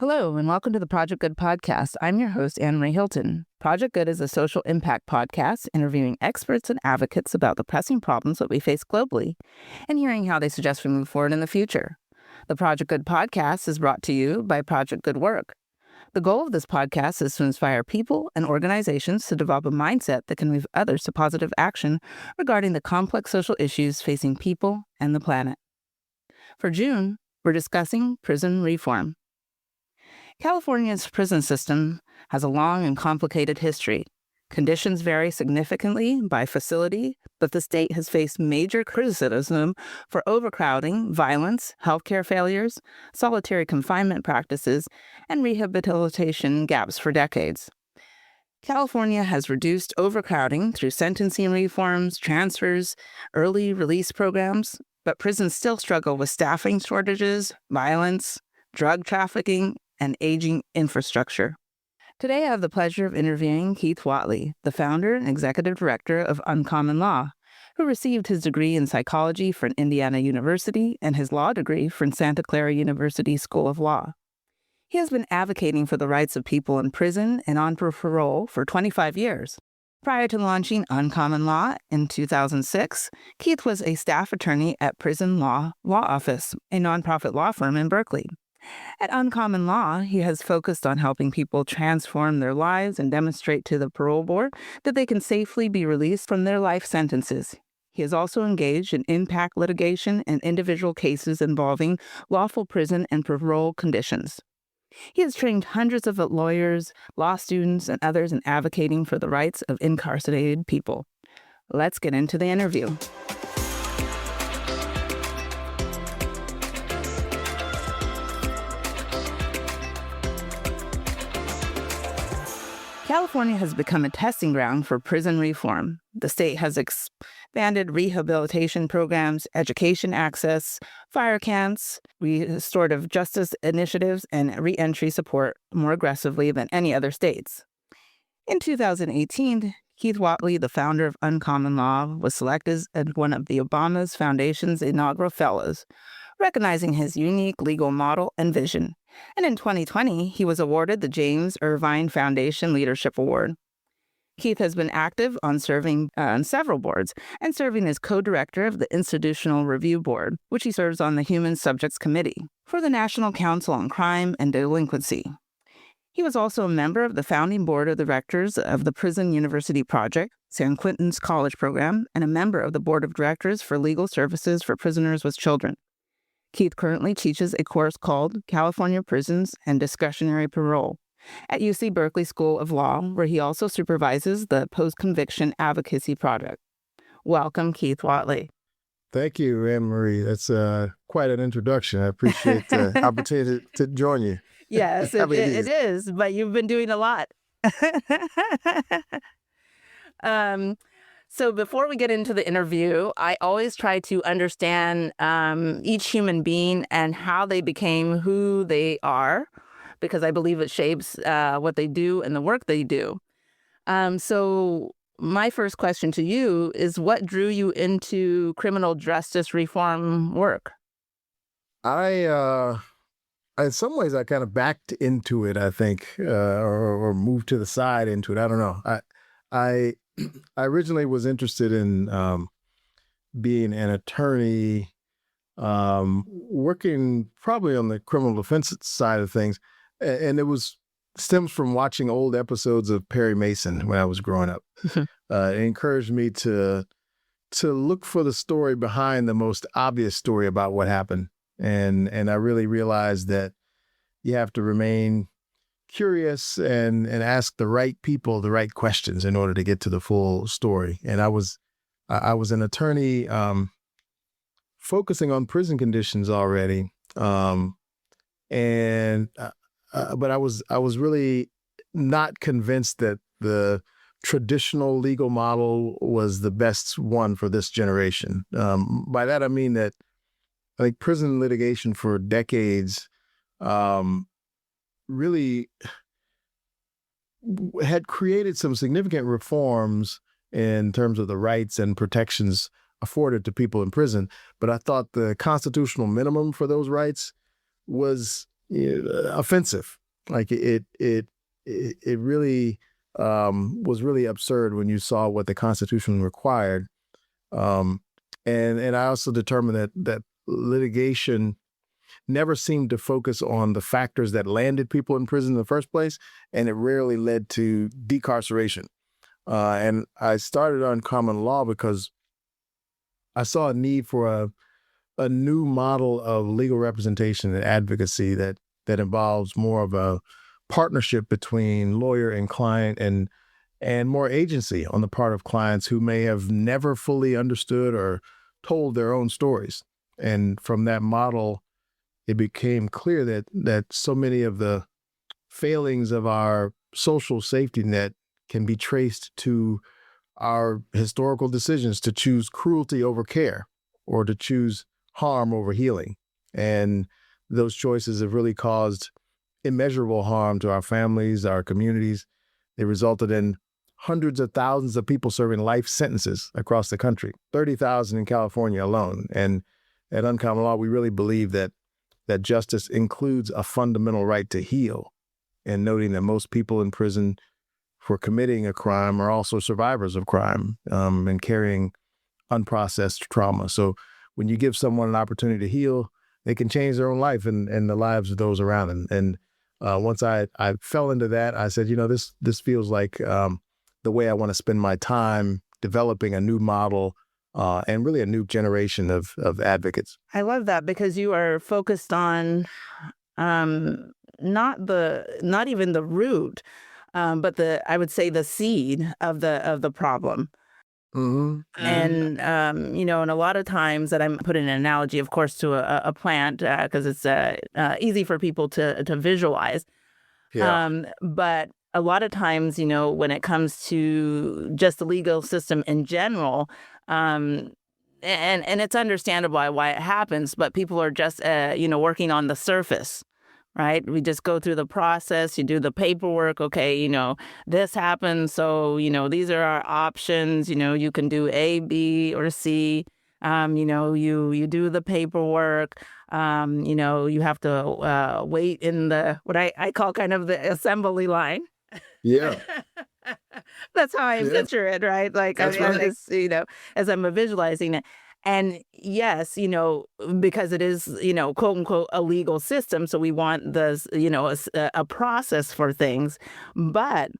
Hello, and welcome to the Project Good podcast. I'm your host, Annmarie Hylton. Project Good is a social impact podcast interviewing experts and advocates about the pressing problems that we face globally and hearing how they suggest we move forward in the future. The Project Good podcast is brought to you by Project Good Work. The goal of this podcast is to inspire people and organizations to develop a mindset that can move others to positive action regarding the complex social issues facing people and the planet. For June, we're discussing prison reform. California's prison system has a long and complicated history. Conditions vary significantly by facility, but the state has faced major criticism for overcrowding, violence, healthcare failures, solitary confinement practices, and rehabilitation gaps for decades. California has reduced overcrowding through sentencing reforms, transfers, early release programs, but prisons still struggle with staffing shortages, violence, drug trafficking, and aging infrastructure. Today, I have the pleasure of interviewing Keith Wattley, the founder and executive director of Uncommon Law, who received his degree in psychology from Indiana University and his law degree from Santa Clara University School of Law. He has been advocating for the rights of people in prison and on parole for 25 years. Prior to launching Uncommon Law in 2006, Keith was a staff attorney at Prison Law Office, a nonprofit law firm in Berkeley. At Uncommon Law, he has focused on helping people transform their lives and demonstrate to the parole board that they can safely be released from their life sentences. He is also engaged in impact litigation and individual cases involving lawful prison and parole conditions. He has trained hundreds of lawyers, law students, and others in advocating for the rights of incarcerated people. Let's get into the interview. California has become a testing ground for prison reform. The state has expanded rehabilitation programs, education access, fire camps, restorative justice initiatives, and reentry support more aggressively than any other states. In 2018, Keith Wattley, the founder of Uncommon Law, was selected as one of the Obama Foundation's inaugural fellows, recognizing his unique legal model and vision. And in 2020, he was awarded the James Irvine Foundation Leadership Award. Keith has been active on serving on several boards and serving as co-director of the Institutional Review Board, which he serves on the Human Subjects Committee for the National Council on Crime and Delinquency. He was also a member of the founding board of directors of the Prison University Project, San Quentin's college program, and a member of the board of directors for legal services for prisoners with children. Keith currently teaches a course called California Prisons and Discretionary Parole at UC Berkeley School of Law, where he also supervises the post-conviction advocacy project. Welcome, Keith Wattley. Thank you, Annmarie. That's quite an introduction. I appreciate the opportunity to join you. Yes, it is, but you've been doing a lot. So before we get into the interview, I always try to understand each human being and how they became who they are, because I believe it shapes what they do and the work they do. So my first question to you is, what drew you into criminal justice reform work? In some ways, I kind of backed into it, I think, or moved to the side into it. I don't know. I originally was interested in being an attorney, working probably on the criminal defense side of things, and it stems from watching old episodes of Perry Mason when I was growing up. It encouraged me to look for the story behind the most obvious story about what happened, and I really realized that you have to remain curious and ask the right people the right questions in order to get to the full story. And I was an attorney focusing on prison conditions already, but I was really not convinced that the traditional legal model was the best one for this generation. By that I mean that I think prison litigation for decades really had created some significant reforms in terms of the rights and protections afforded to people in prison. But I thought the constitutional minimum for those rights was offensive. Like it really was really absurd when you saw what the Constitution required. And I also determined that litigation never seemed to focus on the factors that landed people in prison in the first place, and it rarely led to decarceration. And I started on common law because I saw a need for a new model of legal representation and advocacy that involves more of a partnership between lawyer and client, and more agency on the part of clients who may have never fully understood or told their own stories. And from that model, it became clear that so many of the failings of our social safety net can be traced to our historical decisions to choose cruelty over care or to choose harm over healing. And those choices have really caused immeasurable harm to our families, our communities. They resulted in hundreds of thousands of people serving life sentences across the country, 30,000 in California alone. And at Uncommon Law, we really believe that justice includes a fundamental right to heal, and noting that most people in prison for committing a crime are also survivors of crime, and carrying unprocessed trauma. So when you give someone an opportunity to heal, they can change their own life and the lives of those around them. And once I fell into that, I said, this feels like the way I want to spend my time developing a new model and really a new generation of advocates. I love that, because you are focused on not even the root, but I would say the seed of the problem. Mm-hmm. And, and a lot of times that I'm putting an analogy, of course, to a plant, because it's easy for people to visualize. Yeah. But a lot of times, when it comes to just the legal system in general, and it's understandable why it happens, but people are just, working on the surface. Right? We just go through the process, you do the paperwork. Okay, this happens. So, these are our options. You can do A, B, or C. You do the paperwork. You have to wait in what I call kind of the assembly line. Yeah. That's how I picture it, right? Like, That's I'm right. just, as I'm visualizing it. And yes, because it is, quote unquote, a legal system. So we want this, a process for things. But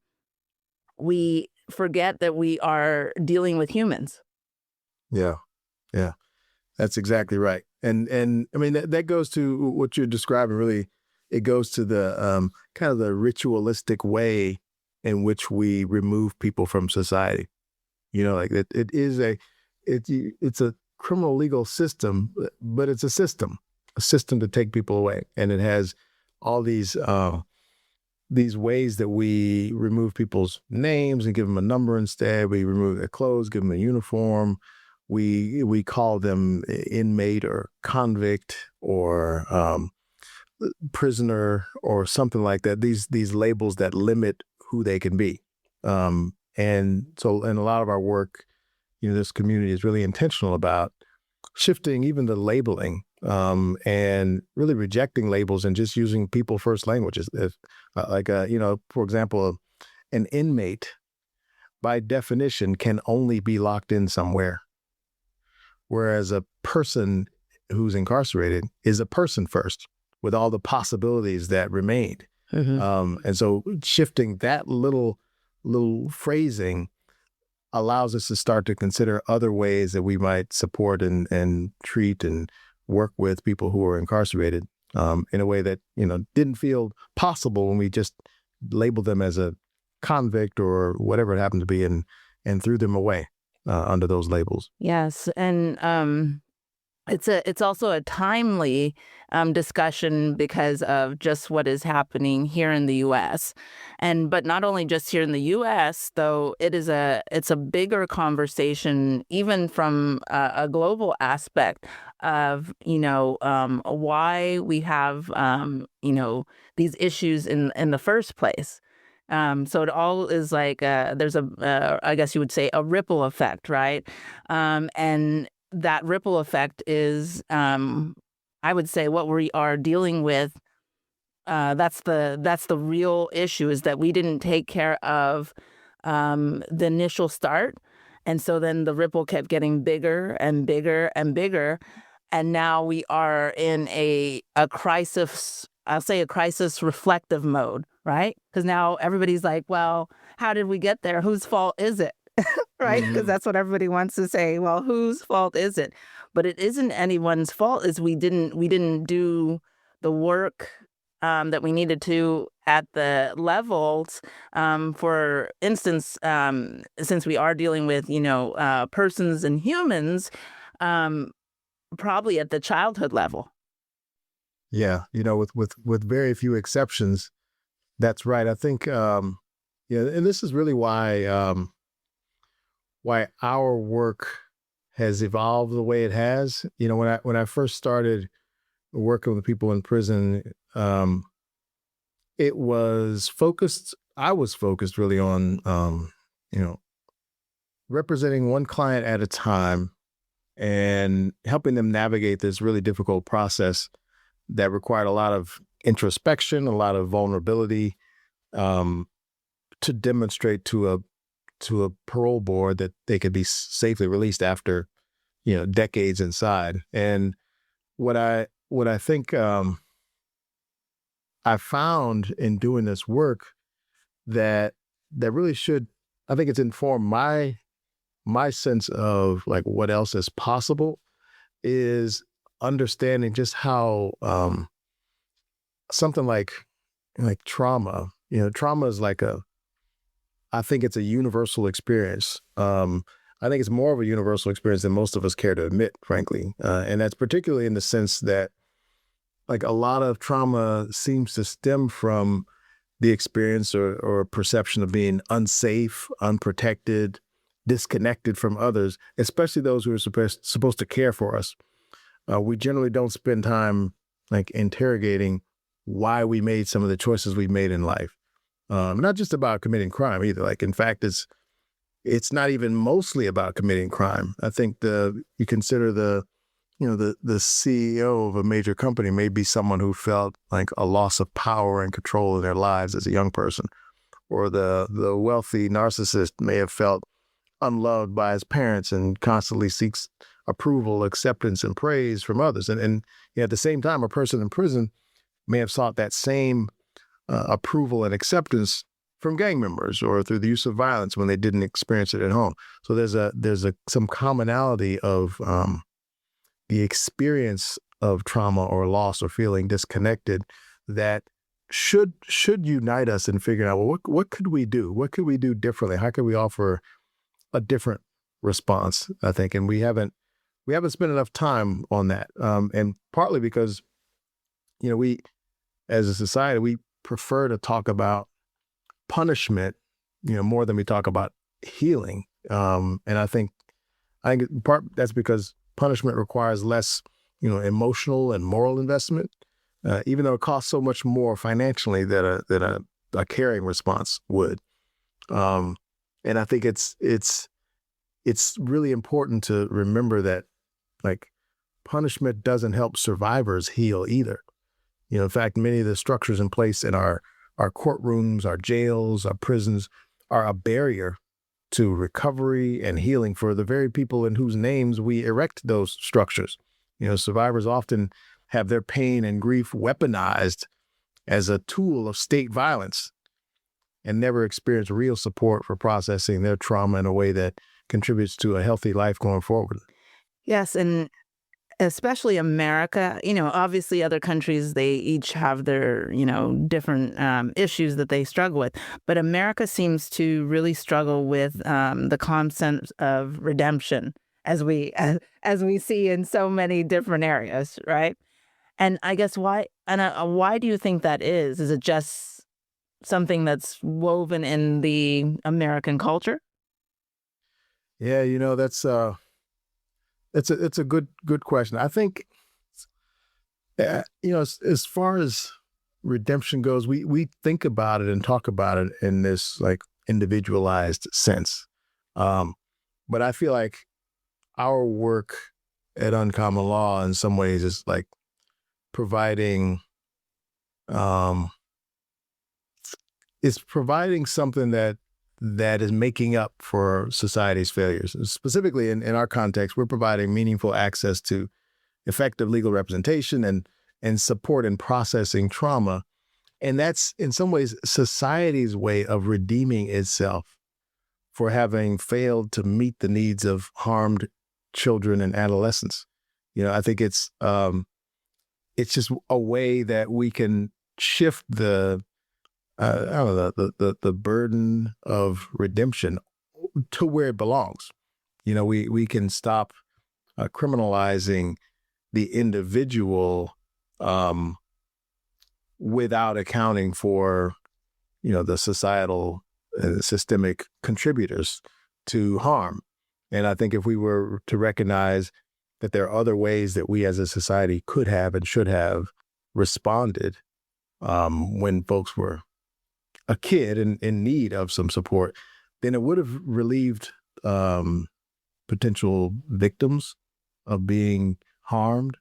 we forget that we are dealing with humans. Yeah. Yeah. That's exactly right. And I mean, that goes to what you're describing. Really, it goes to the kind of the ritualistic way in which we remove people from society. Like it's a criminal legal system, but it's a system to take people away. And it has all these ways that we remove people's names and give them a number instead. We remove their clothes, give them a uniform. We call them inmate or convict or prisoner or something like that. These labels that limit who they can be. And so in a lot of our work, this community is really intentional about shifting even the labeling and really rejecting labels and just using people first languages. For example, an inmate by definition can only be locked in somewhere, whereas a person who's incarcerated is a person first with all the possibilities that remained. Mm-hmm. And so shifting that little phrasing allows us to start to consider other ways that we might support and treat and work with people who are incarcerated in a way that, didn't feel possible when we just labeled them as a convict or whatever it happened to be and threw them away under those labels. Yes. And it's also a timely discussion because of just what is happening here in the U.S. But not only just here in the U.S., though, it's a bigger conversation, even from a global aspect of why we have these issues in the first place. So it all is like there's I guess you would say, a ripple effect, right? And that ripple effect is, I would say, what we are dealing with That's the real issue, is that we didn't take care of the initial start. And so then the ripple kept getting bigger and bigger and bigger. And now we are in a crisis, I'll say a crisis reflective mode, right? Because now everybody's like, well, how did we get there? Whose fault is it? Right? Because that's what everybody wants to say. Well, whose fault is it? But it isn't anyone's fault. Is we didn't do the work that we needed to at the levels. For instance, since we are dealing with persons and humans, probably at the childhood level. Yeah, with very few exceptions, that's right. I think and this is really why our work has evolved the way it has. When I first started working with people in prison, it was focused. I was focused really on, representing one client at a time and helping them navigate this really difficult process that required a lot of introspection, a lot of vulnerability, to demonstrate to a parole board that they could be safely released after, decades inside. And what I think I found in doing this work that really should, I think it's informed my sense of like what else is possible, is understanding just how something like trauma, trauma is I think it's a universal experience. I think it's more of a universal experience than most of us care to admit, frankly. And that's particularly in the sense that like a lot of trauma seems to stem from the experience or perception of being unsafe, unprotected, disconnected from others, especially those who are supposed to care for us. We generally don't spend time like interrogating why we made some of the choices we made in life. Not just about committing crime either. Like, in fact, it's not even mostly about committing crime. I think you consider the CEO of a major company may be someone who felt like a loss of power and control in their lives as a young person, or the wealthy narcissist may have felt unloved by his parents and constantly seeks approval, acceptance, and praise from others. And at the same time, a person in prison may have sought that same approval and acceptance from gang members or through the use of violence when they didn't experience it at home. So there's some commonality of the experience of trauma or loss or feeling disconnected that should unite us in figuring out, well, what could we do? What could we do differently? How could we offer a different response, I think? And we haven't spent enough time on that. And partly because, we as a society, we prefer to talk about punishment, more than we talk about healing. And I think in part that's because punishment requires less, emotional and moral investment, even though it costs so much more financially than a caring response would. And I think it's really important to remember that, like, punishment doesn't help survivors heal either. In fact, many of the structures in place in our courtrooms, our jails, our prisons are a barrier to recovery and healing for the very people in whose names we erect those structures. Survivors often have their pain and grief weaponized as a tool of state violence and never experience real support for processing their trauma in a way that contributes to a healthy life going forward. Yes, and especially America, obviously other countries, they each have their, different issues that they struggle with. But America seems to really struggle with the concept of redemption, as we see in so many different areas, right? And I guess why do you think that is? Is it just something that's woven in the American culture? Yeah, that's it's a good question. I think, as far as redemption goes, we think about it and talk about it in this like individualized sense. But I feel like our work at Uncommon Law in some ways is like providing um, is providing something that is making up for society's failures. Specifically, in our context, we're providing meaningful access to effective legal representation and support in processing trauma. And that's, in some ways, society's way of redeeming itself for having failed to meet the needs of harmed children and adolescents. I think it's just a way that we can shift the I don't know, the burden of redemption to where it belongs. We can stop criminalizing the individual without accounting for the societal systemic contributors to harm. And I think if we were to recognize that there are other ways that we as a society could have and should have responded when folks were a kid in need of some support, then it would have relieved potential victims of being harmed,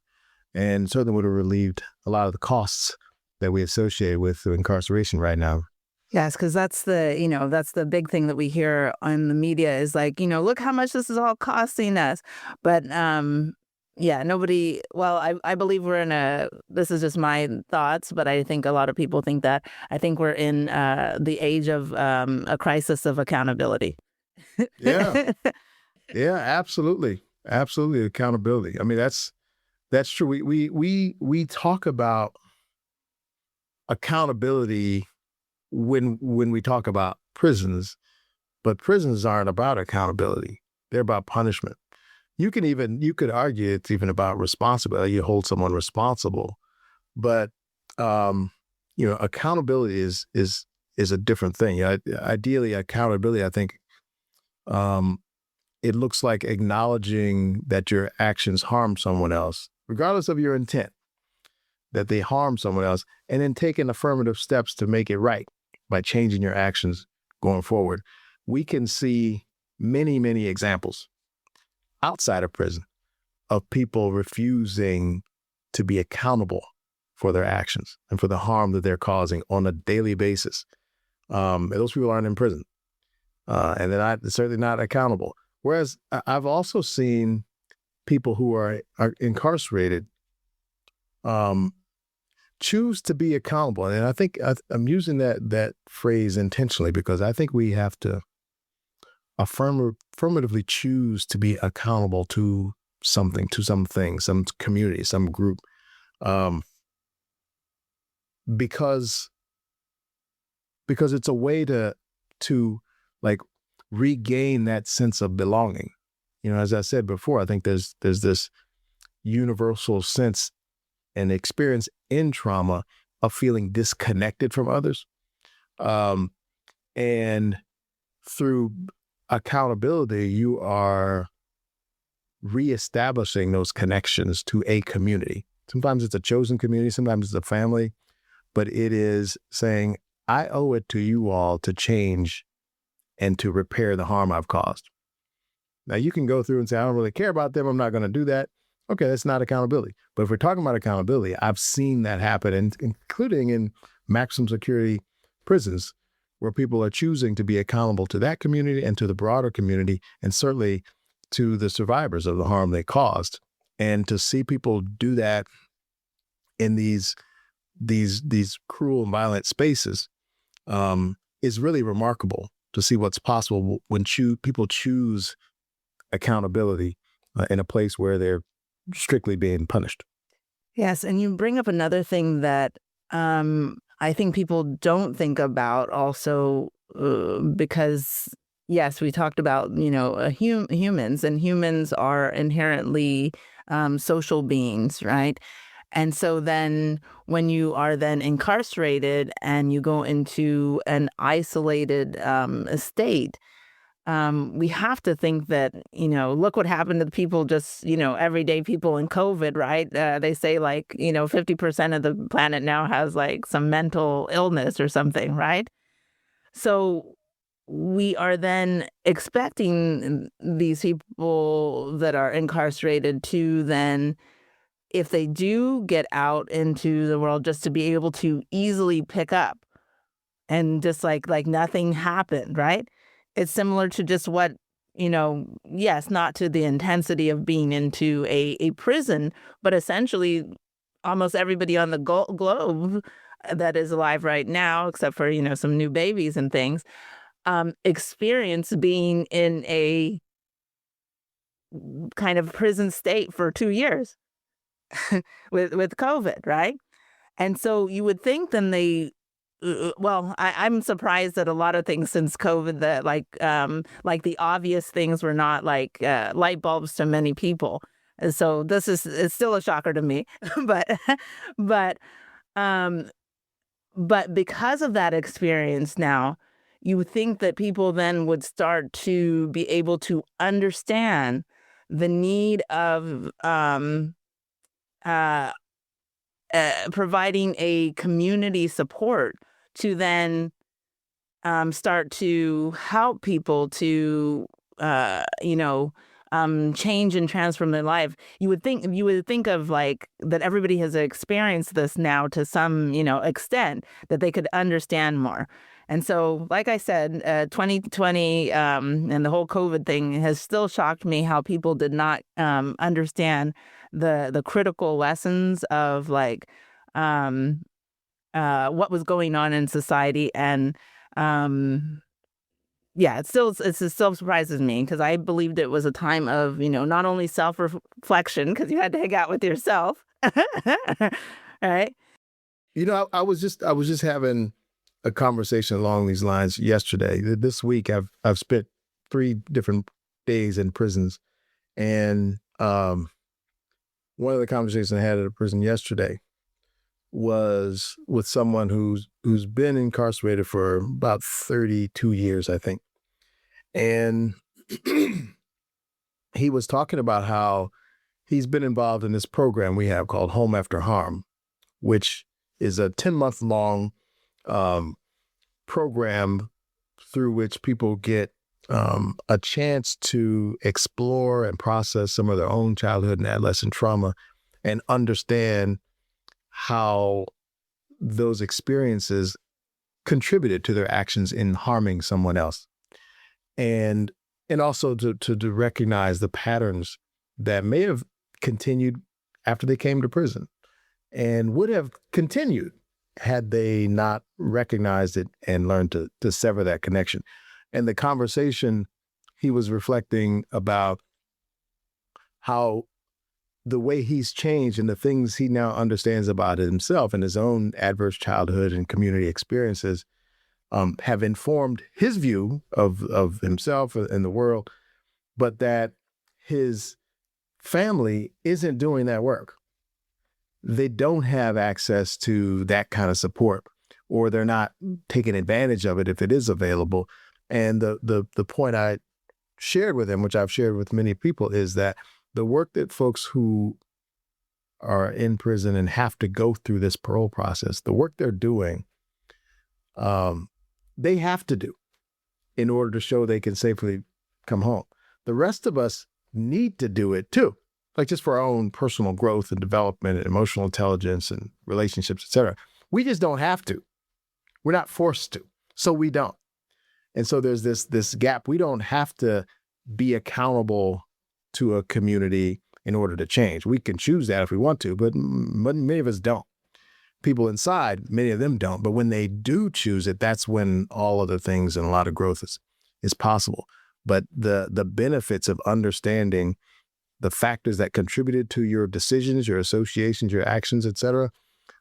and certainly would have relieved a lot of the costs that we associate with incarceration right now. Yes, because that's the big thing that we hear on the media is like, look how much this is all costing us. But nobody, well, I believe this is just my thoughts, but I think a lot of people think that. I think we're in the age of a crisis of accountability. Yeah, yeah, absolutely. Absolutely. Accountability. I mean, that's true. We talk about accountability when we talk about prisons, but prisons aren't about accountability. They're about punishment. You could argue it's even about responsibility. You hold someone responsible, but accountability is a different thing. Ideally, accountability, I think, it looks like acknowledging that your actions harm someone else, regardless of your intent, that they harm someone else, and then taking affirmative steps to make it right by changing your actions going forward. We can see many, many examples outside of prison of people refusing to be accountable for their actions and for the harm that they're causing on a daily basis. Those people aren't in prison, and they're certainly not accountable. Whereas I've also seen people who are incarcerated choose to be accountable. And I think I'm using that phrase intentionally because I think we have to affirmatively choose to be accountable to something, some community, some group, because it's a way to like regain that sense of belonging. As I said before, I think there's this universal sense and experience in trauma of feeling disconnected from others. And through accountability, you are reestablishing those connections to a community. Sometimes it's a chosen community, sometimes it's a family, but it is saying, I owe it to you all to change and to repair the harm I've caused. Now, you can go through and say, I don't really care about them, I'm not going to do that. Okay, that's not accountability. But if we're talking about accountability, I've seen that happen, including in maximum security prisons, where people are choosing to be accountable to that community and to the broader community, and certainly to the survivors of the harm they caused. And to see people do that in these cruel and violent spaces is really remarkable, to see what's possible when people choose accountability in a place where they're strictly being punished. Yes, and you bring up another thing that I think people don't think about also, because yes, we talked about humans, and humans are inherently social beings, right? And so then when you are then incarcerated and you go into an isolated state, we have to think that, look what happened to the people, just, everyday people in COVID, right? They say 50% of the planet now has like some mental illness or something, right? So we are then expecting these people that are incarcerated to then if they do get out into the world, just to be able to easily pick up and just like nothing happened, right? It's similar to just what, yes, not to the intensity of being into a prison, but essentially almost everybody on the globe that is alive right now, except for, some new babies and things, experience being in a kind of prison state for 2 years with COVID, right? And so you would think then I'm surprised that a lot of things since COVID that like the obvious things were not like light bulbs to many people. And so it's still a shocker to me, but but um, but because of that experience now, you would think that people then would start to be able to understand the need of uh, providing a community support to then start to help people to change and transform their life. You would think of like that everybody has experienced this now to some extent, that they could understand more. And so, like I said, 2020 and the whole COVID thing has still shocked me how people did not understand the critical lessons of like what was going on in society. And yeah, it still surprises me because I believed it was a time of not only self-reflection because you had to hang out with yourself, right? I was just having a conversation along these lines yesterday. This week, I've spent 3 different days in prisons, and one of the conversations I had at a prison yesterday was with someone who's been incarcerated for about 32 years, I think, and he was talking about how he's been involved in this program we have called Home After Harm, which is a 10-month long program through which people get a chance to explore and process some of their own childhood and adolescent trauma and understand how those experiences contributed to their actions in harming someone else. And also to recognize the patterns that may have continued after they came to prison and would have continued had they not recognized it and learned to sever that connection. And the conversation, he was reflecting about how the way he's changed and the things he now understands about himself and his own adverse childhood and community experiences have informed his view of himself and the world, but that his family isn't doing that work. They don't have access to that kind of support, or they're not taking advantage of it if it is available. And the point I shared with him, which I've shared with many people, is that the work that folks who are in prison and have to go through this parole process, the work they're doing, they have to do in order to show they can safely come home. The rest of us need to do it too, like just for our own personal growth and development and emotional intelligence and relationships, et cetera. We just don't have to. We're not forced to, so we don't. And so there's this gap. We don't have to be accountable to a community in order to change. We can choose that if we want to, but many of us don't. People inside, many of them don't. But when they do choose it, that's when all of the things and a lot of growth is possible. But the benefits of understanding the factors that contributed to your decisions, your associations, your actions, et cetera,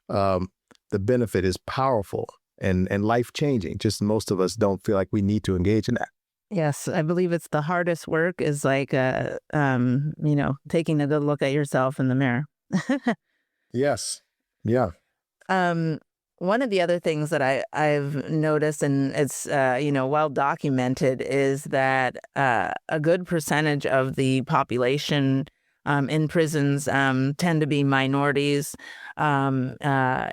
the benefit is powerful and life-changing. Just most of us don't feel like we need to engage in that. Yes, I believe it's the hardest work is like, taking a good look at yourself in the mirror. Yes. Yeah. One of the other things that I've noticed, and it's, well documented, is that a good percentage of the population in prisons tend to be minorities. I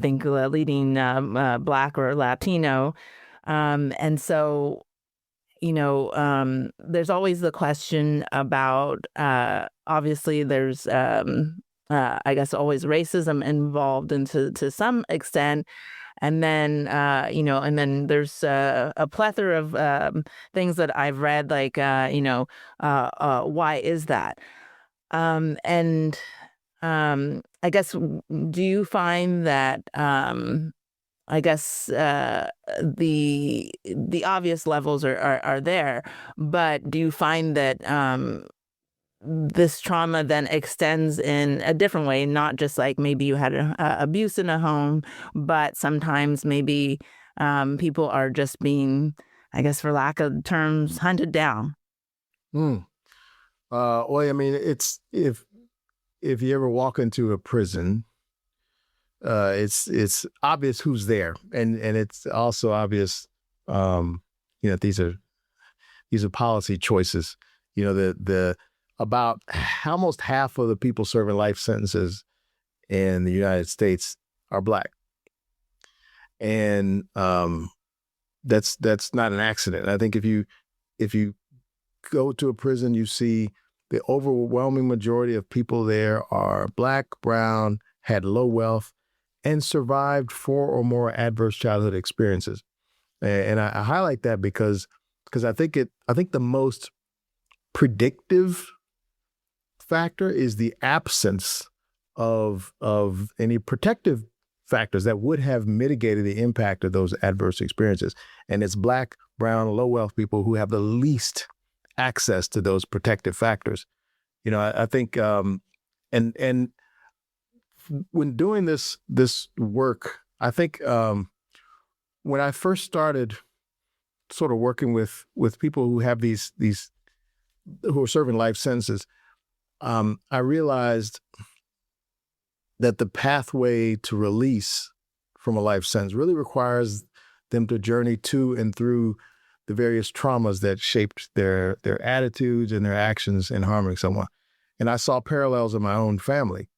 think leading Black or Latino. And so there's always the question about, obviously there's, I guess, always racism involved to some extent. And then, and then there's a plethora of things that I've read, like, why is that? And I guess, do you find that, I guess, the obvious levels are there, but do you find that this trauma then extends in a different way, not just like maybe you had abuse in a home, but sometimes maybe people are just being, I guess, for lack of terms, hunted down? Well, I mean, it's if you ever walk into a prison, it's obvious who's there, and it's also obvious, these are policy choices. The about almost half of the people serving life sentences in the United States are Black, and that's not an accident. I think if you go to a prison, you see the overwhelming majority of people there are Black, brown, had low wealth, and survived 4 or more adverse childhood experiences. And I highlight that because I think the most predictive factor is the absence of any protective factors that would have mitigated the impact of those adverse experiences. And it's Black, brown, low wealth people who have the least access to those protective factors. I think, and when doing this work, I think when I first started sort of working with people who have these who are serving life sentences, I realized that the pathway to release from a life sentence really requires them to journey to and through the various traumas that shaped their attitudes and their actions in harming someone. And I saw parallels in my own family.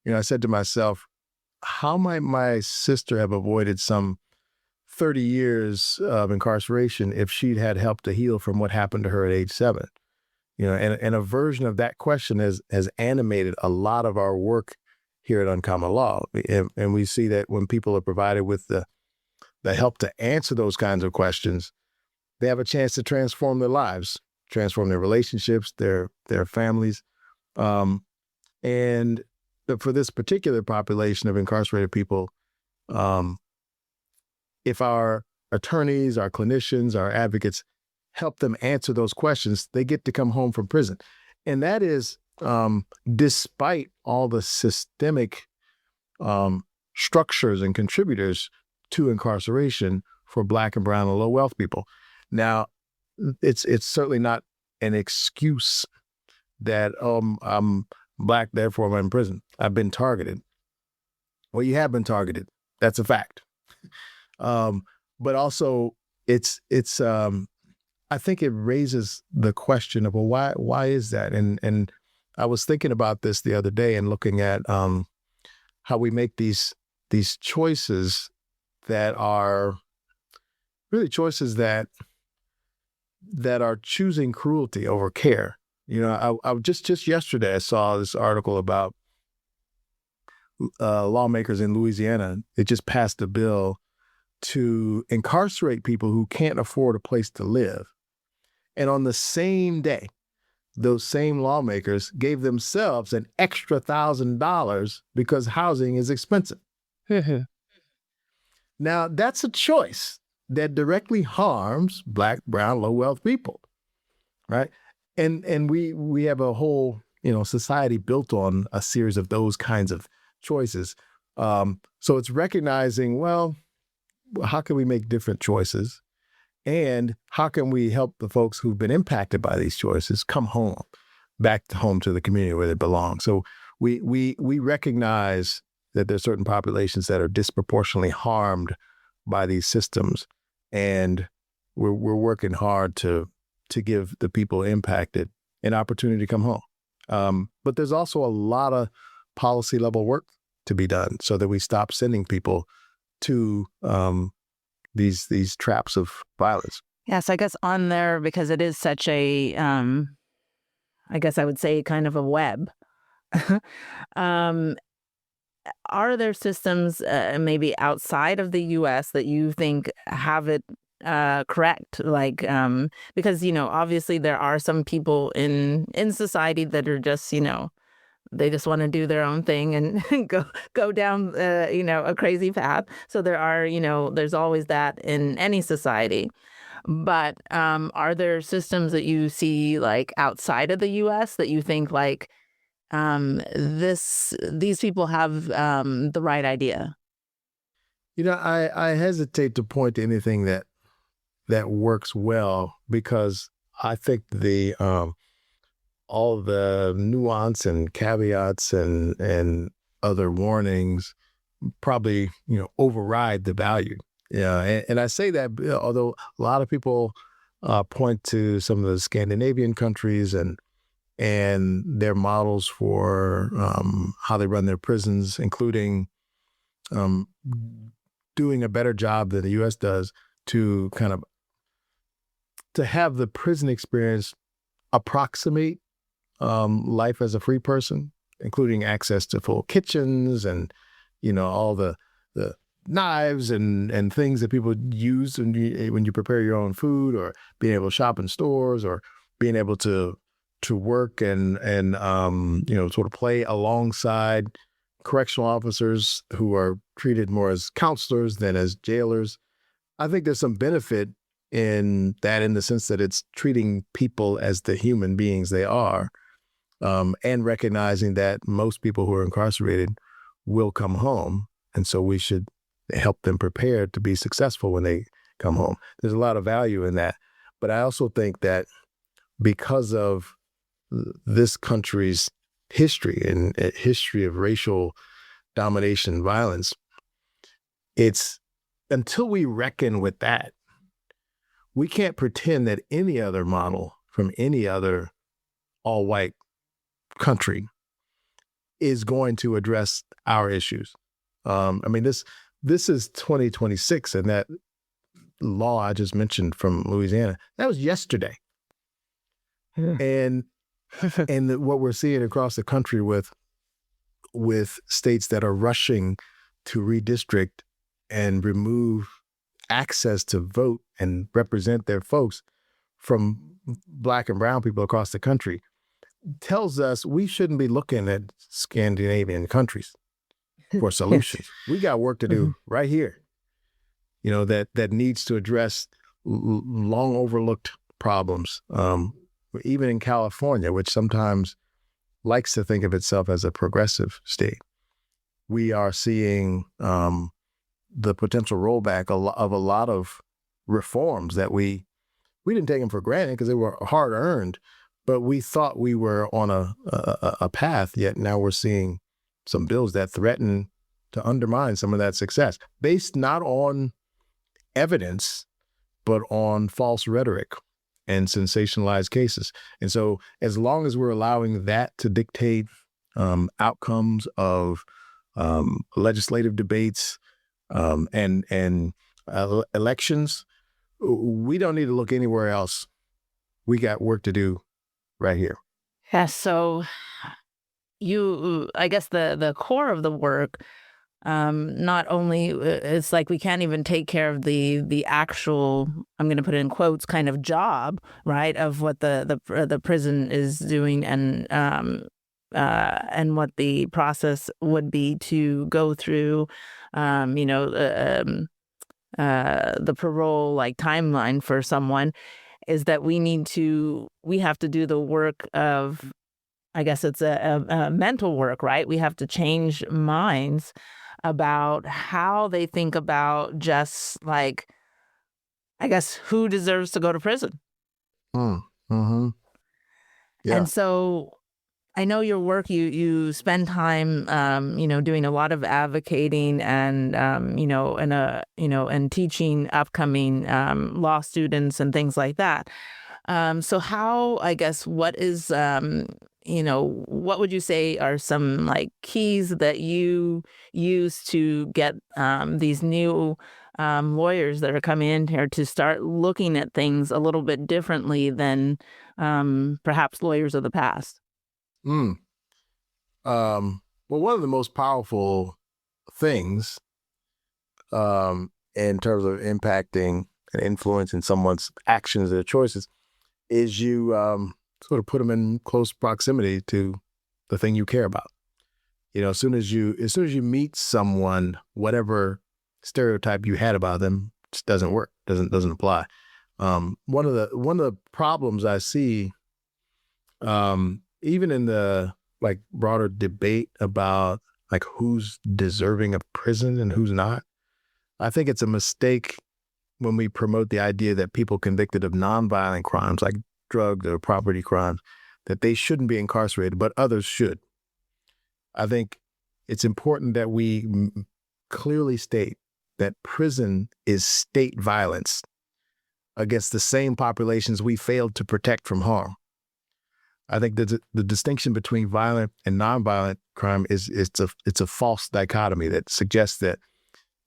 I said to myself, how might my sister have avoided some 30 years of incarceration if she'd had help to heal from what happened to her at age 7? And a version of that question has animated a lot of our work here at Uncommon Law. And we see that when people are provided with the help to answer those kinds of questions, they have a chance to transform their lives, transform their relationships, their families. And for this particular population of incarcerated people, if our attorneys, our clinicians, our advocates help them answer those questions, they get to come home from prison. And that is despite all the systemic structures and contributors to incarceration for Black and brown and low wealth people. Now, it's certainly not an excuse that I'm Black, therefore I'm in prison. I've been targeted. Well, you have been targeted. That's a fact. But also, it's I think it raises the question of, well, why is that? And I was thinking about this the other day and looking at how we make these choices that are really choices that are choosing cruelty over care. I just yesterday I saw this article about lawmakers in Louisiana. They just passed a bill to incarcerate people who can't afford a place to live. And on the same day, those same lawmakers gave themselves an extra $1,000 because housing is expensive. Now, that's a choice that directly harms Black, brown, low wealth people, right? And we have a whole society built on a series of those kinds of choices. So it's recognizing, well, how can we make different choices? And how can we help the folks who've been impacted by these choices come home, back home to the community where they belong? So we recognize that there's certain populations that are disproportionately harmed by these systems, and we're working hard to give the people impacted an opportunity to come home. But there's also a lot of policy level work to be done so that we stop sending people to these traps of violence. Yes, I guess on there, because it is such a, I guess I would say kind of a web. um, are there systems maybe outside of the U.S. that you think have it correct? Like, because, obviously there are some people in society that are just, they just want to do their own thing and go down, a crazy path. So there are, there's always that in any society. But are there systems that you see like outside of the U.S. that you think like these people have the right idea? I hesitate to point to anything that works well, because I think the all the nuance and caveats and other warnings probably override the value. Yeah, and I say that although a lot of people point to some of the Scandinavian countries and their models for how they run their prisons, including um, doing a better job than the U.S. does to to have the prison experience approximate life as a free person, including access to full kitchens and all the knives and things that people use when you prepare your own food, or being able to shop in stores, or being able to work and sort of play alongside correctional officers who are treated more as counselors than as jailers. I think there's some benefit in that, in the sense that it's treating people as the human beings they are, and recognizing that most people who are incarcerated will come home. And so we should help them prepare to be successful when they come home. There's a lot of value in that. But I also think that because of this country's history and history of racial domination and violence, it's until we reckon with that, we can't pretend that any other model from any other all-white country is going to address our issues. This is 2026, and that law I just mentioned from Louisiana, that was yesterday. Yeah. And what we're seeing across the country with states that are rushing to redistrict and remove access to vote and represent their folks from Black and brown people across the country tells us we shouldn't be looking at Scandinavian countries for solutions. We got work to do right here, that needs to address long overlooked problems. Even in California, which sometimes likes to think of itself as a progressive state, we are seeing the potential rollback of a lot of reforms that we didn't take them for granted because they were hard earned, but we thought we were on a path. Yet now we're seeing some bills that threaten to undermine some of that success, based not on evidence, but on false rhetoric and sensationalized cases. And so as long as we're allowing that to dictate outcomes of legislative debates and elections, we don't need to look anywhere else. We got work to do right here. Yeah, so I guess the core of the work, not only it's like we can't even take care of the actual, I'm going to put it in quotes, kind of job, right, of what the prison is doing, and what the process would be to go through, the parole like timeline for someone, is that we have to do the work of, I guess it's a mental work, right? We have to change minds about how they think about just like, I guess, who deserves to go to prison. Mm-hmm. Yeah. And so I know your work, you spend time, doing a lot of advocating and, and teaching upcoming law students and things like that. So how, I guess, what is, what would you say are some like keys that you use to get these new lawyers that are coming in here to start looking at things a little bit differently than perhaps lawyers of the past? Mm. Well, one of the most powerful things in terms of impacting and influencing someone's actions or choices is you sort of put them in close proximity to the thing you care about. As soon as you meet someone, whatever stereotype you had about them just doesn't work, doesn't apply. One of the problems I see, even in the like broader debate about like who's deserving of prison and who's not, I think it's a mistake when we promote the idea that people convicted of nonviolent crimes like drug or property crimes, that they shouldn't be incarcerated, but others should. I think it's important that we clearly state that prison is state violence against the same populations we failed to protect from harm. I think that the distinction between violent and nonviolent crime it's a false dichotomy that suggests that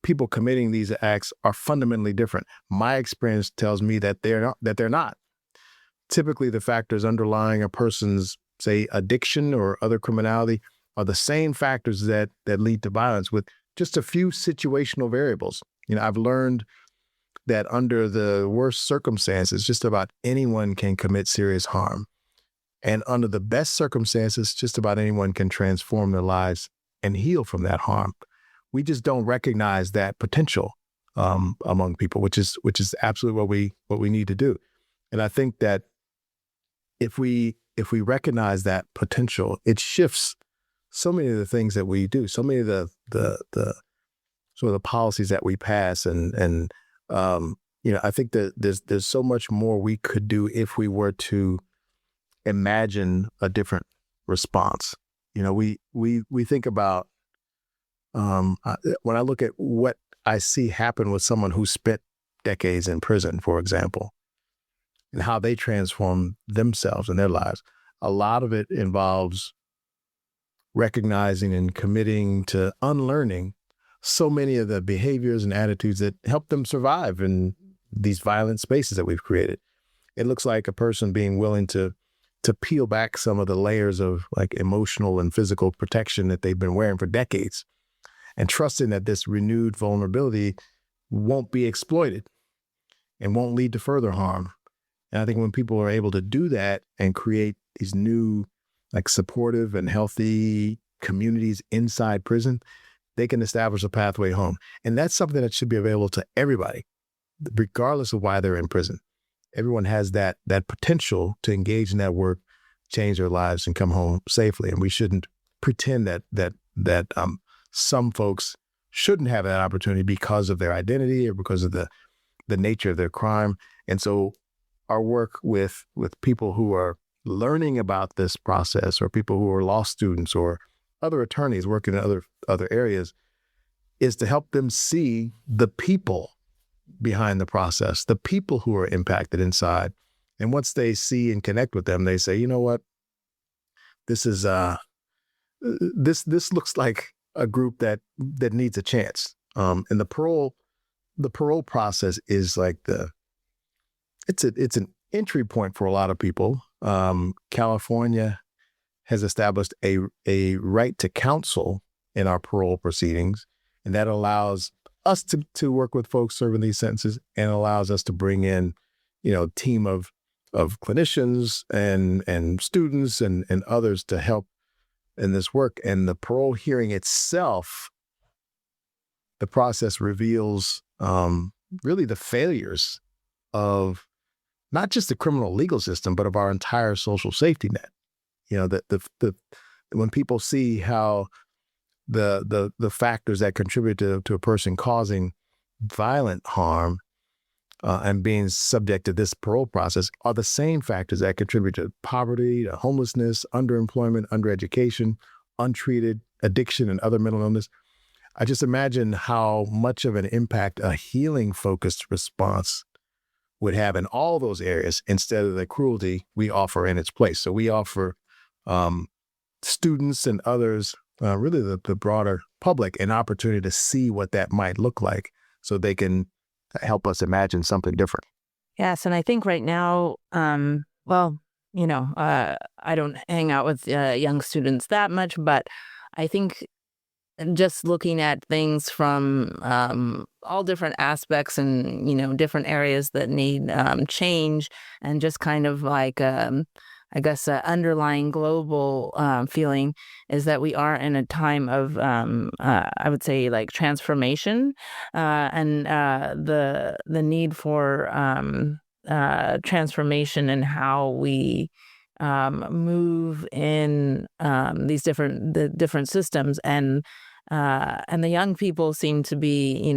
people committing these acts are fundamentally different. My experience tells me that they're not. Typically, the factors underlying a person's, say, addiction or other criminality are the same factors that lead to violence, with just a few situational variables. I've learned that under the worst circumstances, just about anyone can commit serious harm. And under the best circumstances, just about anyone can transform their lives and heal from that harm. We just don't recognize that potential among people, which is absolutely what we need to do. And I think that if we recognize that potential, it shifts so many of the things that we do, so many of the sort of the policies that we pass, and I think that there's so much more we could do if we were to imagine a different response. We think about when I look at what I see happen with someone who spent decades in prison, for example, and how they transform themselves and their lives. A lot of it involves recognizing and committing to unlearning so many of the behaviors and attitudes that help them survive in these violent spaces that we've created. It looks like a person being willing to peel back some of the layers of like emotional and physical protection that they've been wearing for decades, and trusting that this renewed vulnerability won't be exploited and won't lead to further harm. And I think when people are able to do that and create these new, like, supportive and healthy communities inside prison, they can establish a pathway home. And that's something that should be available to everybody, regardless of why they're in prison. Everyone has that potential to engage in that work, change their lives, and come home safely. And we shouldn't pretend that some folks shouldn't have that opportunity because of their identity or because of the nature of their crime. And so our work with people who are learning about this process, or people who are law students or other attorneys working in other areas, is to help them see the people behind the process, the people who are impacted inside. And once they see and connect with them, they say, you know what, this is this looks like a group that needs a chance. And the parole process is like it's an entry point for a lot of people. California has established a right to counsel in our parole proceedings, and that allows us to work with folks serving these sentences, and allows us to bring in, a team of clinicians and students and others to help in this work. And the parole hearing itself, the process reveals really the failures of not just the criminal legal system, but of our entire social safety net. When people see how the factors that contribute to a person causing violent harm and being subject to this parole process are the same factors that contribute to poverty, to homelessness, underemployment, undereducation, untreated addiction, and other mental illness. I just imagine how much of an impact a healing-focused response would have in all those areas, instead of the cruelty we offer in its place. So we offer students and others, really the broader public, an opportunity to see what that might look like so they can help us imagine something different. Yes, and I think right now, well, I don't hang out with young students that much, but I think just looking at things from all different aspects and, different areas that need change, and just kind of like, I guess, underlying global feeling is that we are in a time of, I would say, like transformation, and the need for transformation in how we move in these different systems, and the young people seem to be,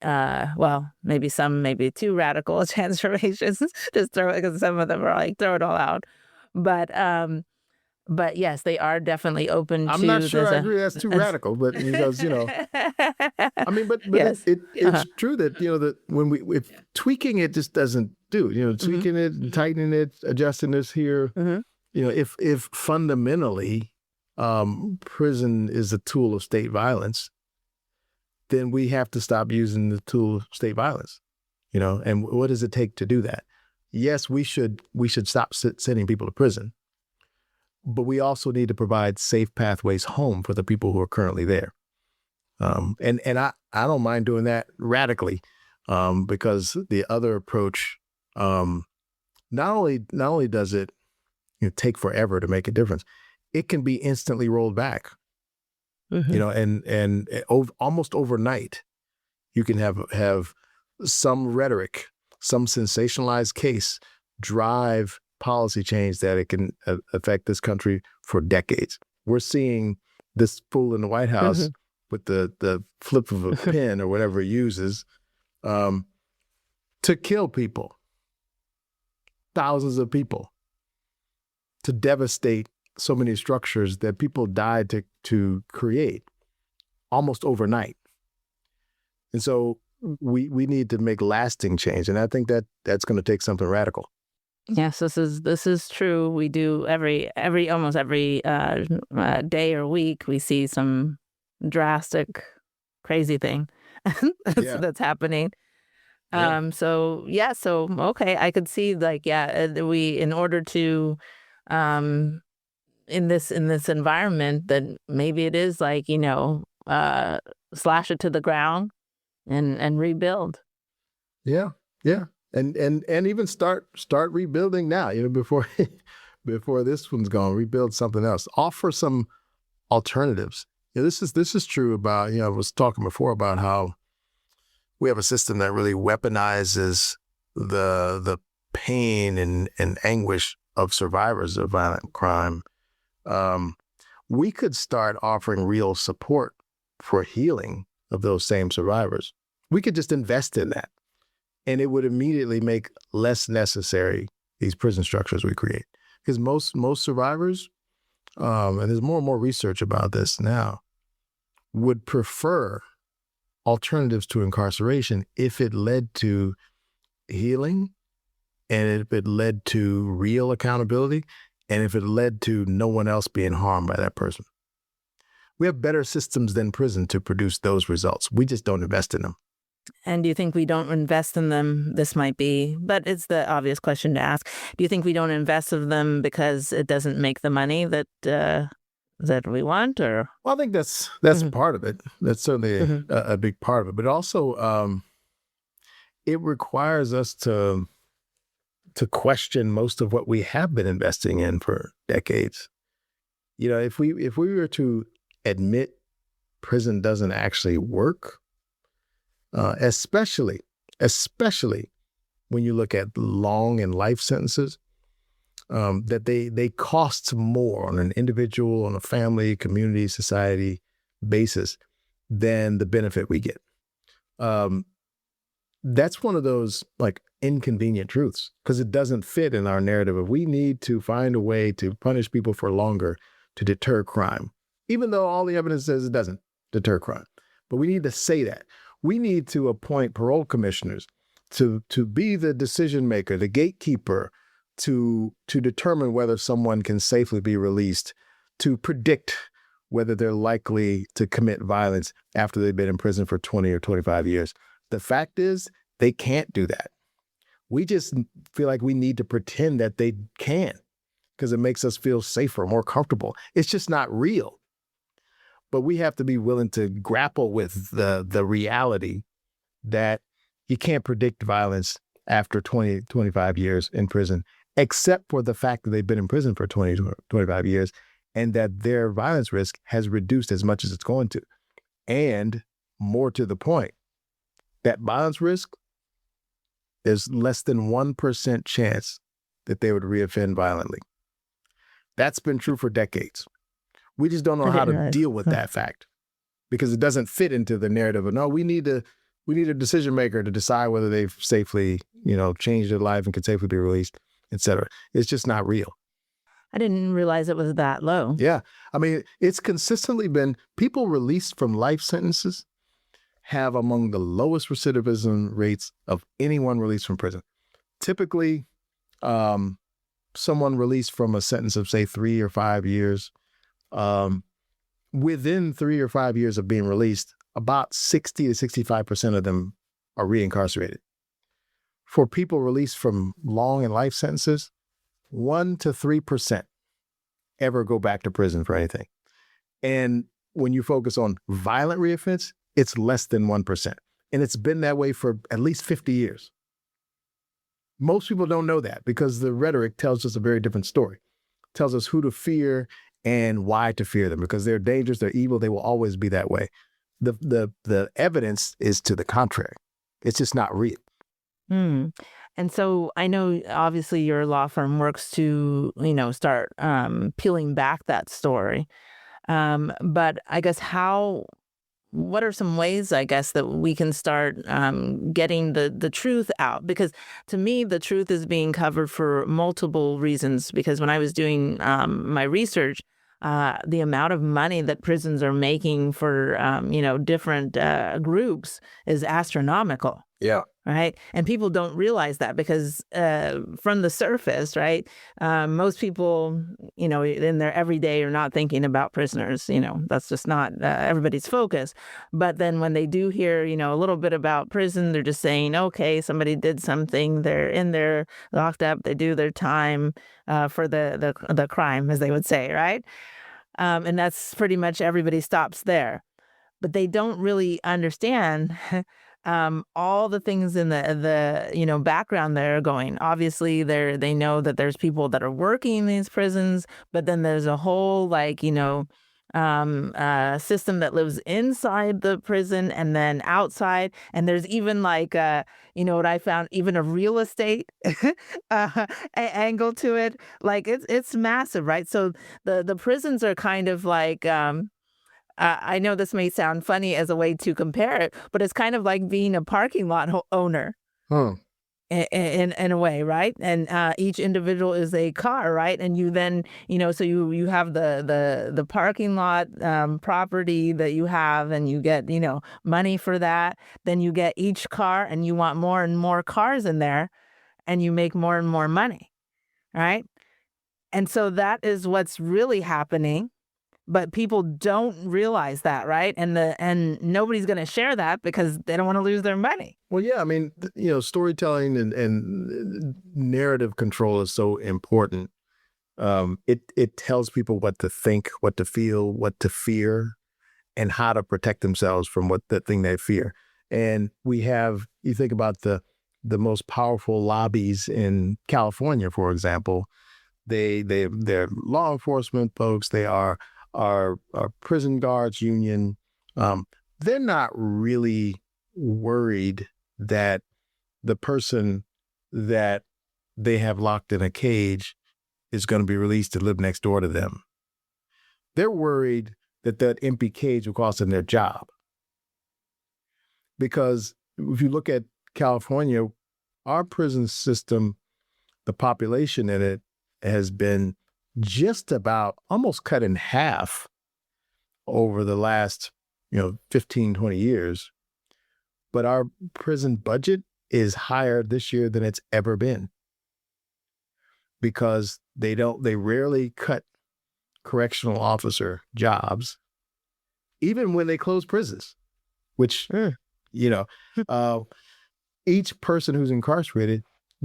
well, maybe too radical transformations. Just throw it, because some of them are like throw it all out. But yes, they are definitely open I'm to. not sure I agree that's too radical, but because I mean, but Yes. it's true that that if tweaking it just doesn't do. Tweaking it, and tightening it, adjusting this here. If fundamentally prison is a tool of state violence, then we have to stop using the tool of state violence. And what does it take to do that? Yes, we should stop sending people to prison, but we also need to provide safe pathways home for the people who are currently there. And I don't mind doing that radically, because the other approach, not only does it take forever to make a difference, it can be instantly rolled back. And almost overnight, you can have some rhetoric, some sensationalized case drive policy change that it can affect this country for decades. We're seeing this fool in the White House with the flip of a pen or whatever he uses to kill people, thousands of people, to devastate so many structures that people died to create almost overnight. And so we need to make lasting change. And I think that's going to take something radical. Yes, this is true. We do almost every day or week, we see some drastic, crazy thing that's happening. Yeah. So okay, I could see, like, we, in order to in this environment, that maybe it is like, slash it to the ground and rebuild. Yeah. And even start rebuilding now, before this one's gone. Rebuild something else. Offer some alternatives. This is true about, I was talking before about how we have a system that really weaponizes the pain and anguish of survivors of violent crime. We could start offering real support for healing of those same survivors. We could just invest in that, and it would immediately make less necessary these prison structures we create. Because most survivors, and there's more and more research about this now, would prefer alternatives to incarceration if it led to healing, and if it led to real accountability, and if it led to no one else being harmed by that person. We have better systems than prison to produce those results. We just don't invest in them. And do you think we don't invest in them? This might be, but it's the obvious question to ask. Do you think we don't invest in them because it doesn't make the money that we want? Or well, I think that's part of it. That's certainly a big part of it. But also, it requires us to question most of what we have been investing in for decades. If we were to admit prison doesn't actually work, especially when you look at long and life sentences, that they cost more on an individual, on a family, community, society basis than the benefit we get. That's one of those like inconvenient truths, because it doesn't fit in our narrative of we need to find a way to punish people for longer to deter crime, even though all the evidence says it doesn't deter crime. But we need to say that. We need to appoint parole commissioners to be the decision maker, the gatekeeper, to determine whether someone can safely be released, to predict whether they're likely to commit violence after they've been in prison for 20 or 25 years. The fact is, they can't do that. We just feel like we need to pretend that they can because it makes us feel safer, more comfortable. It's just not real. But we have to be willing to grapple with the reality that you can't predict violence after 20, 25 years in prison, except for the fact that they've been in prison for 20, 25 years, and that their violence risk has reduced as much as it's going to. And more to the point, that violence risk, there's less than 1% chance that they would reoffend violently. That's been true for decades. We just don't know how to deal with that fact because it doesn't fit into the narrative of, no, we need a decision maker to decide whether they've safely, changed their life and can safely be released, et cetera. It's just not real. I didn't realize it was that low. Yeah. I mean, it's consistently been people released from life sentences have among the lowest recidivism rates of anyone released from prison. Typically, someone released from a sentence of, say, 3 or 5 years, within 3 or 5 years of being released, about 60 to 65% of them are reincarcerated. For people released from long and life sentences, 1 to 3% ever go back to prison for anything. And when you focus on violent reoffense, it's less than 1%. And it's been that way for at least 50 years. Most people don't know that because the rhetoric tells us a very different story. It tells us who to fear and why to fear them because they're dangerous, they're evil, they will always be that way. The evidence is to the contrary. It's just not real. And so I know obviously your law firm works to, start peeling back that story. But I guess what are some ways, I guess, that we can start getting the truth out? Because to me, the truth is being covered for multiple reasons. Because when I was doing my research, the amount of money that prisons are making for, different groups is astronomical. Yeah. Right. And people don't realize that because from the surface, right, most people, in their everyday are not thinking about prisoners. That's just not everybody's focus. But then when they do hear, a little bit about prison, they're just saying, OK, somebody did something. They're in there locked up. They do their time for the crime, as they would say. Right. And that's pretty much everybody stops there. But they don't really understand all the things in the background that are going. Obviously, they know that there's people that are working in these prisons, but then there's a whole system that lives inside the prison and then outside. And there's even what I found, even a real estate angle to it. Like it's massive, right? So the prisons are kind of like. I know this may sound funny as a way to compare it, but it's kind of like being a parking lot owner in a way, right? And each individual is a car, right? And you then, so you have the parking lot property that you have, and you get, money for that. Then you get each car, and you want more and more cars in there, and you make more and more money, right? And so that is what's really happening. But people don't realize that, right? And nobody's going to share that because they don't want to lose their money. Well, yeah, I mean, storytelling and narrative control is so important. It tells people what to think, what to feel, what to fear, and how to protect themselves from the thing they fear. And you think about the most powerful lobbies in California, for example. They're law enforcement folks. They are our prison guards union. They're not really worried that the person that they have locked in a cage is going to be released to live next door to them. They're worried that empty cage will cost them their job. Because if you look at California, our prison system, the population in it has been just about almost cut in half over the last 15, 20 years. But our prison budget is higher this year than it's ever been because they rarely cut correctional officer jobs, even when they close prisons, which you know, uh, each person who's incarcerated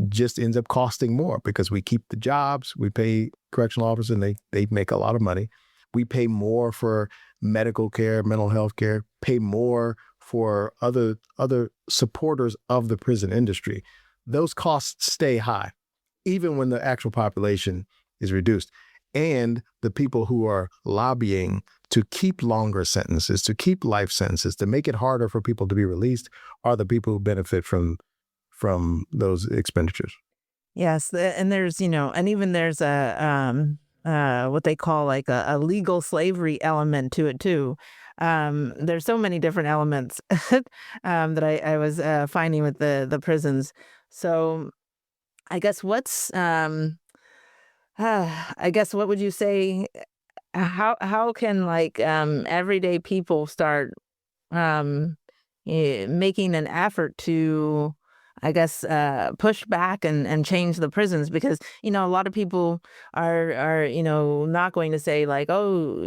just ends up costing more because we keep the jobs, we pay correctional officers, and they make a lot of money. We pay more for medical care, mental health care, pay more for other supporters of the prison industry. Those costs stay high, even when the actual population is reduced. And the people who are lobbying to keep longer sentences, to keep life sentences, to make it harder for people to be released are the people who benefit from those expenditures. Yes, and there's, and even there's what they call like a legal slavery element to it too. There's so many different elements that I was finding with the prisons. So I guess I guess what would you say? How can like everyday people start making an effort to, I guess, push back and change the prisons? Because, a lot of people are not going to say like, oh,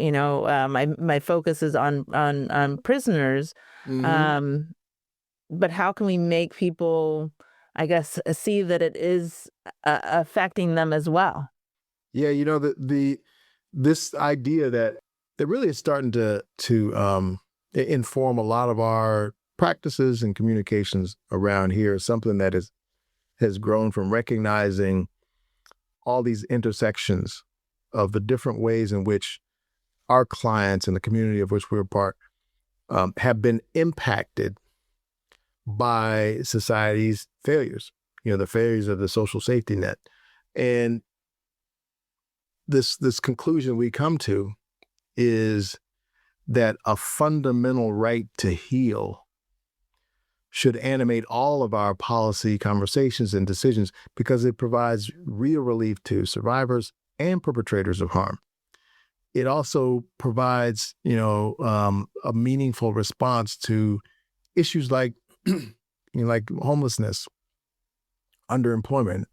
my focus is on prisoners. But how can we make people, I guess, see that it is affecting them as well? Yeah, this idea that really is starting to inform a lot of our practices and communications around here is something that has grown from recognizing all these intersections of the different ways in which our clients and the community of which we're a part have been impacted by society's failures, the failures of the social safety net. And this conclusion we come to is that a fundamental right to heal should animate all of our policy conversations and decisions because it provides real relief to survivors and perpetrators of harm. It also provides, a meaningful response to issues like, like homelessness, underemployment,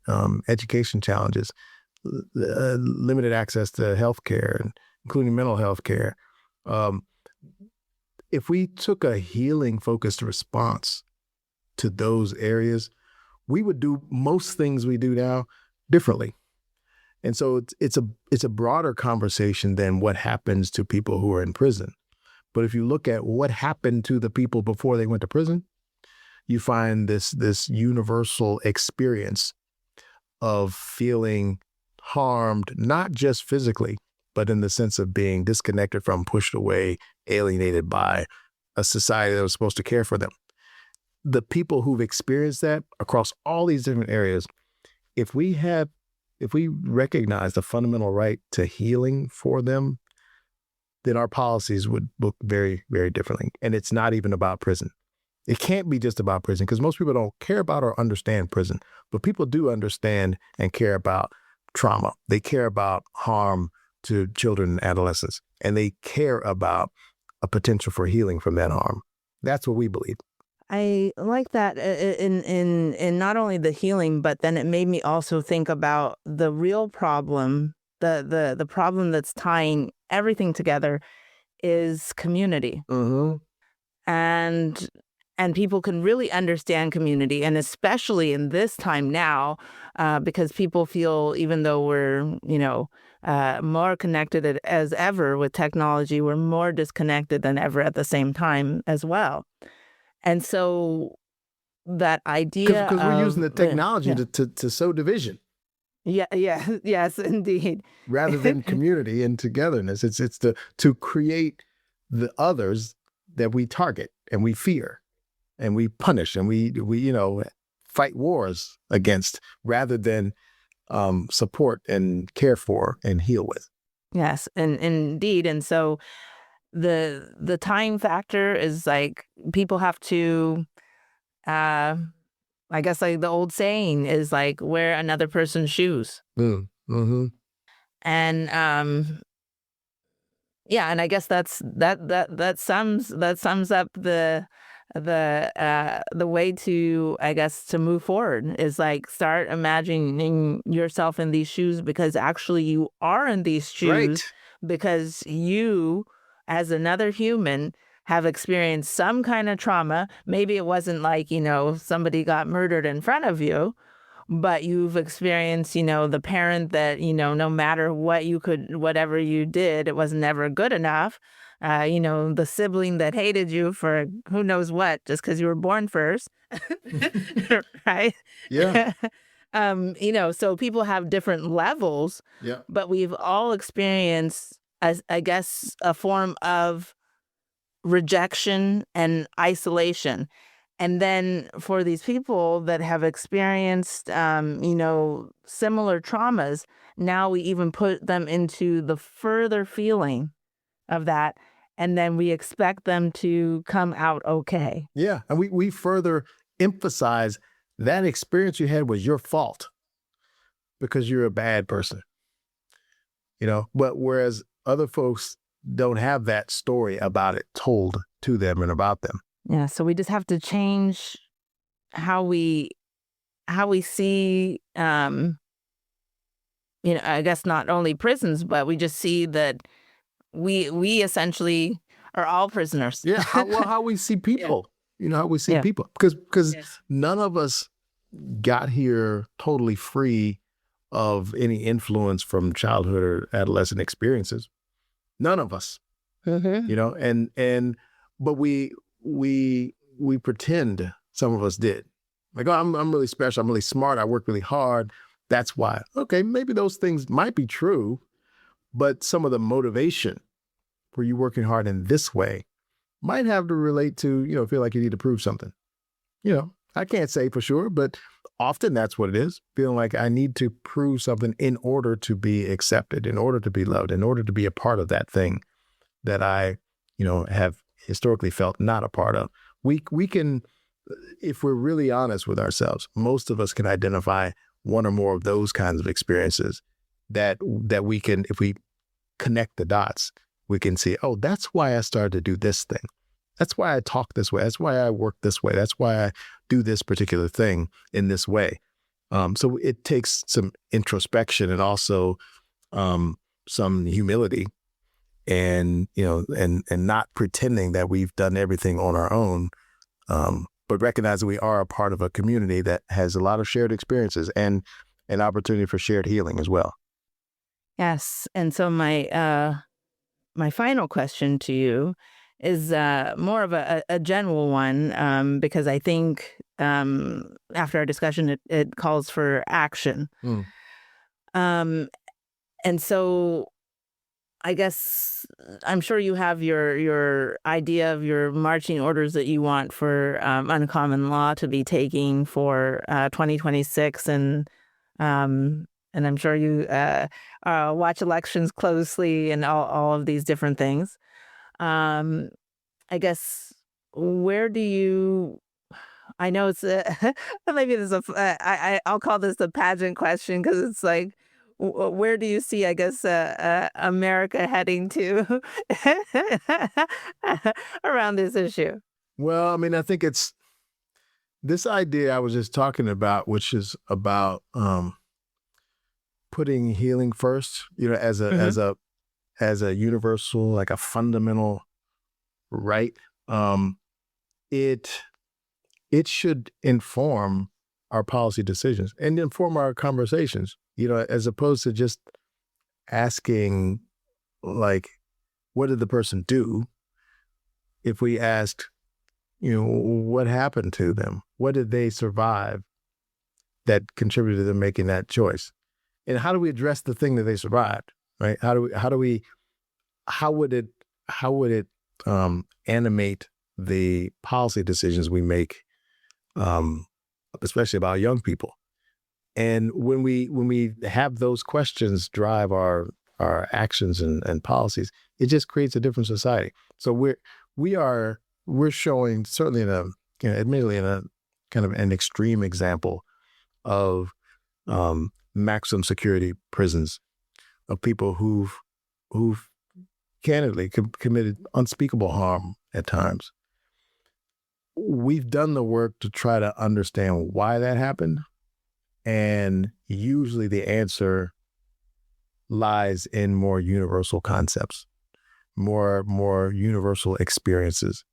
education challenges, limited access to health care, including mental health care. If we took a healing-focused response to those areas, we would do most things we do now differently. And so it's a broader conversation than what happens to people who are in prison. But if you look at what happened to the people before they went to prison, you find this universal experience of feeling harmed, not just physically, but in the sense of being disconnected from, pushed away, alienated by a society that was supposed to care for them. The people who've experienced that across all these different areas, if we recognize the fundamental right to healing for them, then our policies would look very, very differently. And it's not even about prison. It can't be just about prison because most people don't care about or understand prison, but people do understand and care about trauma. They care about harm to children and adolescents, and they care about a potential for healing from that harm. That's what we believe. I like that in not only the healing, but then it made me also think about the real problem, the problem that's tying everything together is community. Mm-hmm. And people can really understand community, and especially in this time now, because people feel, even though we're, more connected as ever with technology, we're more disconnected than ever at the same time as well. And so that idea because we're using the technology yeah. to sow division. Yeah, yes, indeed. Rather than community and togetherness, it's to create the others that we target and we fear and we punish and we fight wars against, rather than support and care for and heal with. Yes, and indeed. And so the time factor is like people have to, I guess, like the old saying is like, wear another person's shoes. Mm-hmm. And yeah, and I guess that sums up the way to, I guess, to move forward is like start imagining yourself in these shoes, because actually you are in these shoes, Right. because you, as another human, have experienced some kind of trauma. Maybe it wasn't like, somebody got murdered in front of you, but you've experienced, the parent that, no matter whatever you did, it was never good enough. The sibling that hated you for who knows what, just because you were born first, right? Yeah. So people have different levels, Yeah. but we've all experienced, as I guess, a form of rejection and isolation. And then for these people that have experienced, similar traumas, now we even put them into the further feeling of that. And then we expect them to come out okay. Yeah. And we further emphasize that experience you had was your fault because you're a bad person, but whereas other folks don't have that story about it told to them and about them. Yeah. So we just have to change how we see, I guess not only prisons, but we just see that we essentially are all prisoners. Yeah. How we see people, how we see Yeah. people, because Yes. none of us got here totally free of any influence from childhood or adolescent experiences. None of us, but we pretend some of us did. Like, oh, I'm really special. I'm really smart. I work really hard. That's why. Okay, maybe those things might be true, but some of the motivation for you working hard in this way might have to relate to, feel like you need to prove something. I can't say for sure, but often that's what it is. Feeling like I need to prove something in order to be accepted, in order to be loved, in order to be a part of that thing that I, have historically felt not a part of. We can, if we're really honest with ourselves, most of us can identify one or more of those kinds of experiences that we can, if we connect the dots, we can see, oh, that's why I started to do this thing. That's why I talk this way. That's why I work this way. That's why I do this particular thing in this way. So it takes some introspection and also some humility, and and not pretending that we've done everything on our own, but recognizing we are a part of a community that has a lot of shared experiences and an opportunity for shared healing as well. Yes. And so my final question to you is more of a general one, because I think after our discussion, it calls for action. And so I guess I'm sure you have your idea of your marching orders that you want for uncommon law to be taking for 2026, and I'm sure you watch elections closely and all of these different things. I guess where do you? I know it's maybe there's I'll call this a pageant question, because it's like, where do you see, I guess, America heading to around this issue? Well, I mean, I think it's this idea I was just talking about, which is about putting healing first, as a universal, like a fundamental right. It should inform our policy decisions and inform our conversations, as opposed to just asking, like, what did the person do? If we asked, what happened to them? What did they survive that contributed to them making that choice? And how do we address the thing that they survived, right? How would it animate the policy decisions we make, especially about young people? And when we have those questions drive our actions and policies, it just creates a different society. So we're showing, certainly admittedly in a kind of an extreme example of maximum security prisons, of people who've candidly committed unspeakable harm at times. We've done the work to try to understand why that happened, and usually the answer lies in more universal concepts, more universal experiences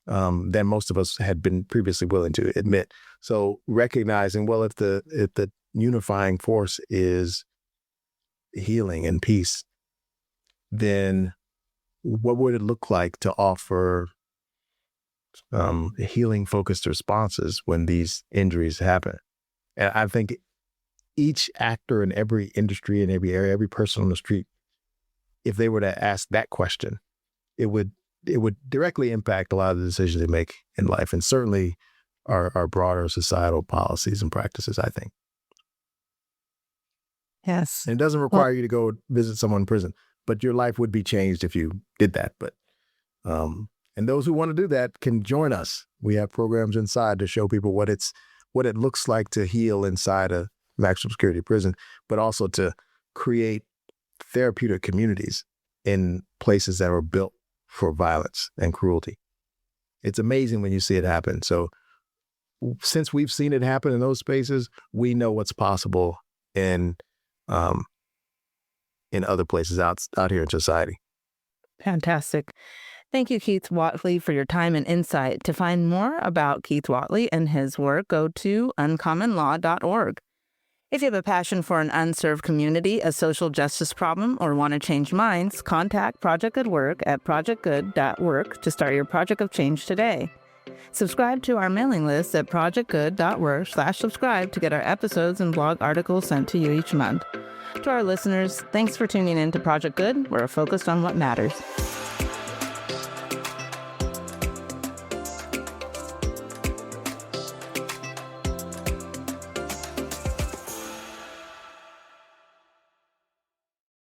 than most of us had been previously willing to admit. So recognizing, well, if the unifying force is healing and peace, then what would it look like to offer healing-focused responses when these injuries happen? And I think each actor in every industry, in every area, every person on the street, if they were to ask that question, it would directly impact a lot of the decisions they make in life, and certainly our broader societal policies and practices, I think. Yes. And it doesn't require you to go visit someone in prison, but your life would be changed if you did that. But and those who want to do that can join us. We have programs inside to show people what it looks like to heal inside a maximum security prison, but also to create therapeutic communities in places that are built for violence and cruelty. It's amazing when you see it happen. So since we've seen it happen in those spaces, we know what's possible in other places out here in society. Fantastic. Thank you, Keith Wattley, for your time and insight. To find more about Keith Wattley and his work, go to uncommonlaw.org. If you have a passion for an unserved community, a social justice problem, or want to change minds, contact Project Good Work at projectgood.work to start your project of change today. Subscribe to our mailing list at projectgood.work/subscribe to get our episodes and blog articles sent to you each month. To our listeners, thanks for tuning in to Project Good. We're focused on what matters.